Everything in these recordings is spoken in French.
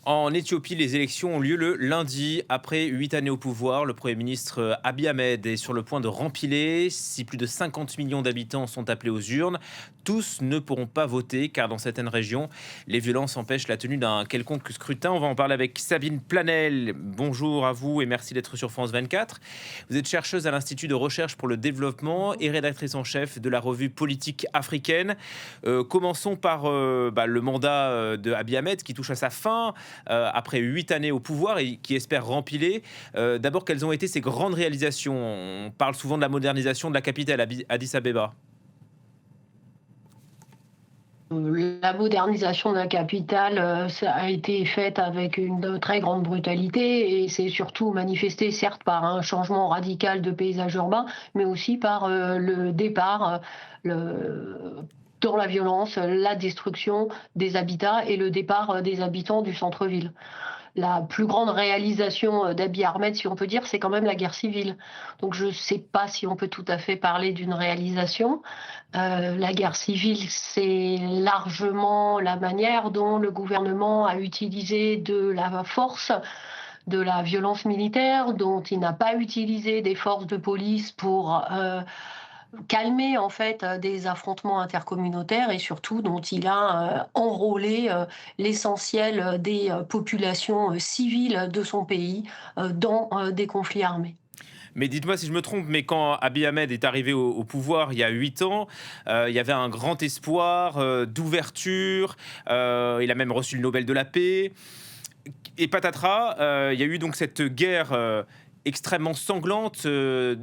En Éthiopie, les élections ont lieu le lundi. Après 8 années au pouvoir, le Premier ministre Abiy Ahmed est sur le point de rempiler. Si plus de 50 millions d'habitants sont appelés aux urnes, tous ne pourront pas voter car dans certaines régions, les violences empêchent la tenue d'un quelconque scrutin. On va en parler avec Sabine Planel. Bonjour à vous et merci d'être sur France 24. Vous êtes chercheuse à l'Institut de recherche pour le développement et rédactrice en chef de la revue politique africaine. Commençons par le mandat de Abiy Ahmed qui touche à sa fin après 8 années au pouvoir et qui espère rempiler. D'abord, quelles ont été ses grandes réalisations? On parle souvent de la modernisation de la capitale, Addis Abeba. La modernisation de la capitale, ça a été faite avec une très grande brutalité et c'est surtout manifesté certes par un changement radical de paysage urbain, mais aussi par le départ le- dans la violence, la destruction des habitats et le départ des habitants du centre-ville. La plus grande réalisation d'Abiy Ahmed, si on peut dire, c'est quand même la guerre civile. Donc je ne sais pas si on peut tout à fait parler d'une réalisation. La guerre civile, c'est largement la manière dont le gouvernement a utilisé de la force, de la violence militaire, dont il n'a pas utilisé des forces de police pour calmer en fait des affrontements intercommunautaires et surtout dont il a enrôlé l'essentiel des populations civiles de son pays dans des conflits armés. Mais dites-moi si je me trompe, mais quand Abiy Ahmed est arrivé au pouvoir il y a 8 ans, il y avait un grand espoir d'ouverture. Il a même reçu le Nobel de la paix. Et patatras, il y a eu donc cette guerre extrêmement sanglante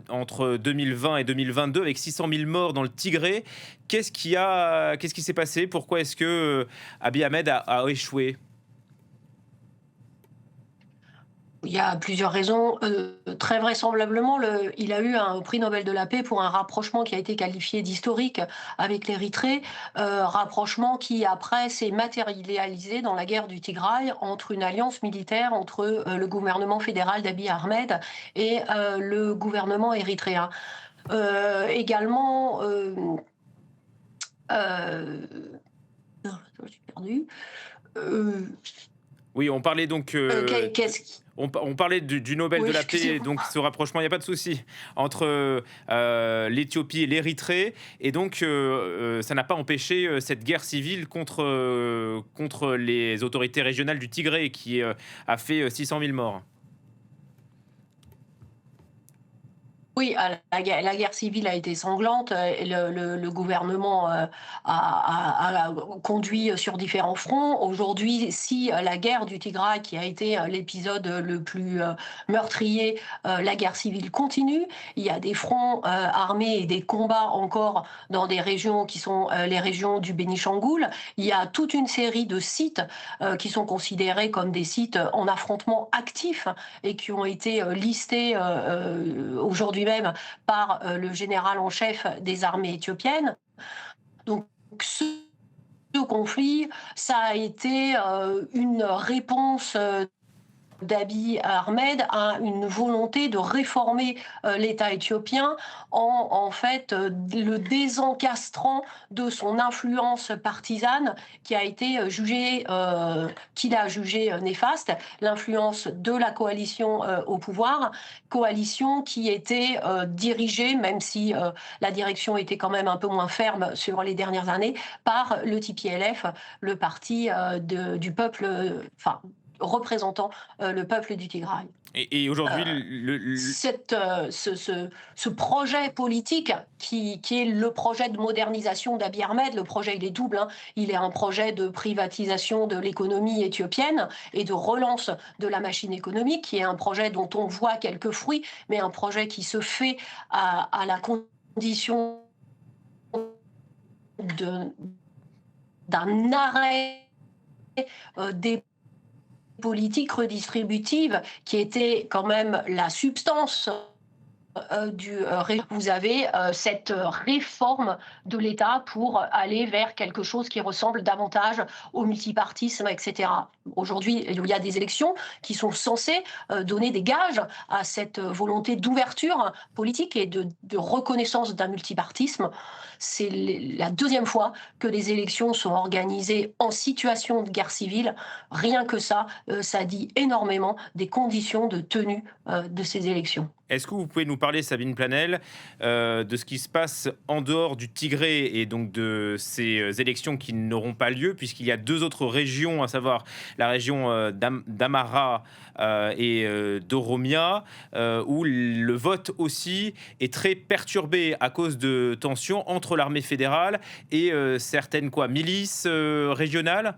entre 2020 et 2022 avec 600 000 morts dans le Tigré. Qu'est-ce qui s'est passé? Pourquoi est-ce que Abiy Ahmed a échoué? Il y a plusieurs raisons. Très vraisemblablement, il a eu un prix Nobel de la paix pour un rapprochement qui a été qualifié d'historique avec l'Érythrée, rapprochement qui après s'est matérialisé dans la guerre du Tigray entre une alliance militaire entre le gouvernement fédéral d'Abiy Ahmed et le gouvernement érythréen. Également, non, je suis perdue. Euh, Oui, on parlait donc Qu'est-ce qui... on parlait du Nobel Oui, de la paix, excusez-moi. donc ce rapprochement, il y a pas de souci, entre, l'Éthiopie et l'Érythrée et donc ça n'a pas empêché, cette guerre civile contre les autorités régionales du Tigré qui, a fait, 600 000 morts. Oui, la guerre civile a été sanglante, et le gouvernement, a conduit sur différents fronts. Aujourd'hui, si, la guerre du Tigray, qui a été, l'épisode, le plus, meurtrier, la guerre civile continue. Il y a des fronts, armés et des combats encore dans des régions qui sont, les régions du Bénichangul. Il y a toute une série de sites, qui sont considérés comme des sites en affrontement actif et qui ont été listés aujourd'hui même par le général en chef des armées éthiopiennes. Donc ce conflit, ça a été une réponse d'Abiy Ahmed a une volonté de réformer l'État éthiopien en fait le désencastrant de son influence partisane qui a été jugée qu'il a jugée néfaste, l'influence de la coalition au pouvoir, coalition qui était dirigée, même si la direction était quand même un peu moins ferme sur les dernières années, par le TPLF, le parti du peuple, enfin représentant le peuple du Tigray. Et aujourd'hui, Euh, ce projet politique qui est le projet de modernisation d'Abiy Ahmed, le projet il est double, hein. Il est un projet de privatisation de l'économie éthiopienne et de relance de la machine économique, qui est un projet dont on voit quelques fruits, mais un projet qui se fait à la condition de- d'un arrêt des politiques redistributives qui était quand même la substance vous avez cette réforme de l'État pour aller vers quelque chose qui ressemble davantage au multipartisme, etc. Aujourd'hui, il y a des élections qui sont censées donner des gages à cette volonté d'ouverture politique et de reconnaissance d'un multipartisme. C'est la deuxième fois que des élections sont organisées en situation de guerre civile. Rien que ça dit énormément des conditions de tenue de ces élections. Est-ce que vous pouvez nous parler, Sabine Planel, de ce qui se passe en dehors du Tigré et donc de ces élections qui n'auront pas lieu, puisqu'il y a deux autres régions, à savoir la région d'Amara et d'Oromia, où le vote aussi est très perturbé à cause de tensions entre l'armée fédérale et certaines milices régionales?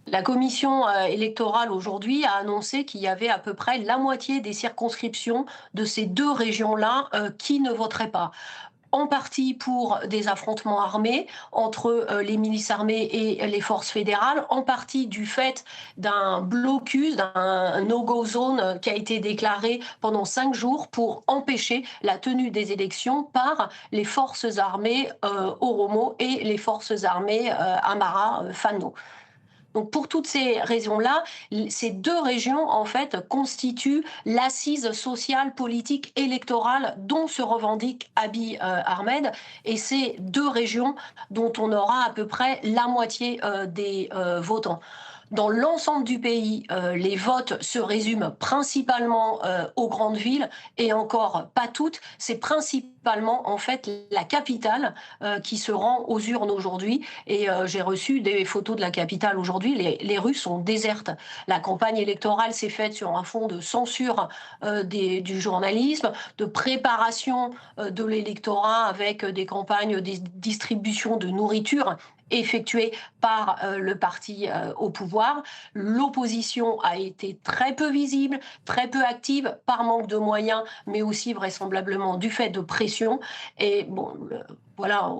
La commission électorale aujourd'hui a annoncé qu'il y avait à peu près la moitié des circonscriptions de ces deux régions-là qui ne voteraient pas. En partie pour des affrontements armés entre les milices armées et les forces fédérales, en partie du fait d'un blocus, d'un no-go zone qui a été déclaré pendant 5 jours pour empêcher la tenue des élections par les forces armées Oromo et les forces armées Amara Fano. Donc pour toutes ces raisons-là, ces deux régions en fait constituent l'assise sociale, politique, électorale dont se revendique Abiy Ahmed, et c'est deux régions dont on aura à peu près la moitié des votants. Dans l'ensemble du pays, les votes se résument principalement aux grandes villes et encore pas toutes. C'est principalement en fait la capitale qui se rend aux urnes aujourd'hui. Et j'ai reçu des photos de la capitale aujourd'hui. Les rues sont désertes. La campagne électorale s'est faite sur un fond de censure du journalisme, de préparation de l'électorat avec des campagnes de distribution de nourriture effectuée par le parti au pouvoir. L'opposition a été très peu visible, très peu active, par manque de moyens, mais aussi vraisemblablement du fait de pression. Et bon, voilà,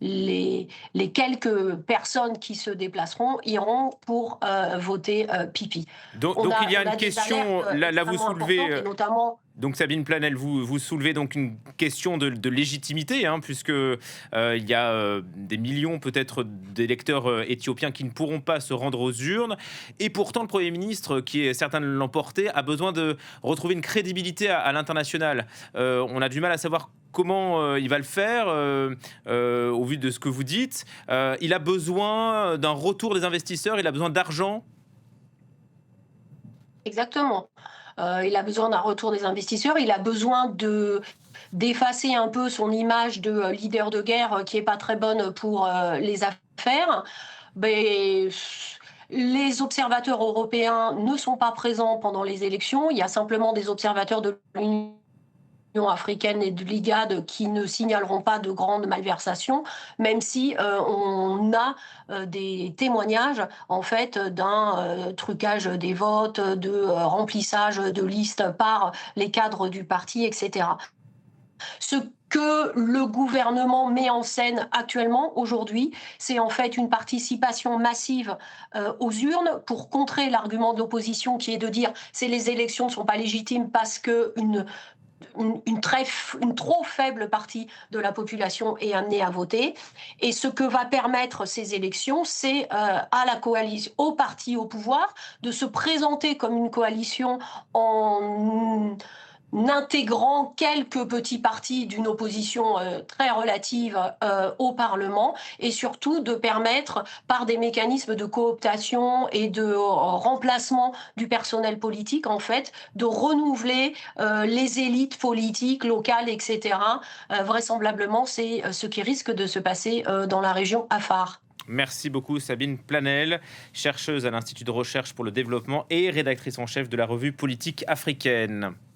les quelques personnes qui se déplaceront iront pour voter pipi. Donc il y a On une a des alertes question, là vous extrêmement soulevez, importantes et notamment. donc Sabine Planel, vous soulevez donc une question de légitimité, hein, puisque il y a des millions peut-être d'électeurs éthiopiens qui ne pourront pas se rendre aux urnes, et pourtant le Premier ministre, qui est certain de l'emporter, a besoin de retrouver une crédibilité à l'international. On a du mal à savoir comment il va le faire, au vu de ce que vous dites. Il a besoin d'un retour des investisseurs, il a besoin d'argent. Exactement. Il a besoin d'un retour des investisseurs, il a besoin d'effacer un peu son image de leader de guerre qui est pas très bonne pour les affaires. Mais les observateurs européens ne sont pas présents pendant les élections. Il y a simplement des observateurs de l'Union africaine et de l'IGAD qui ne signaleront pas de grandes malversations, même si on a des témoignages en fait d'un trucage des votes, de remplissage de listes par les cadres du parti, etc. Ce que le gouvernement met en scène actuellement, aujourd'hui, c'est en fait une participation massive aux urnes pour contrer l'argument de l'opposition qui est de dire que les élections ne sont pas légitimes parce qu'une une trop faible partie de la population est amenée à voter. Et ce que va permettre ces élections, c'est à la coalition, au parti au pouvoir, de se présenter comme une coalition en intégrant quelques petits partis d'une opposition très relative au Parlement, et surtout de permettre, par des mécanismes de cooptation et de remplacement du personnel politique, en fait, de renouveler les élites politiques locales, etc. Vraisemblablement, c'est ce qui risque de se passer dans la région Afar. Merci beaucoup Sabine Planel, chercheuse à l'Institut de recherche pour le développement et rédactrice en chef de la revue Politique africaine.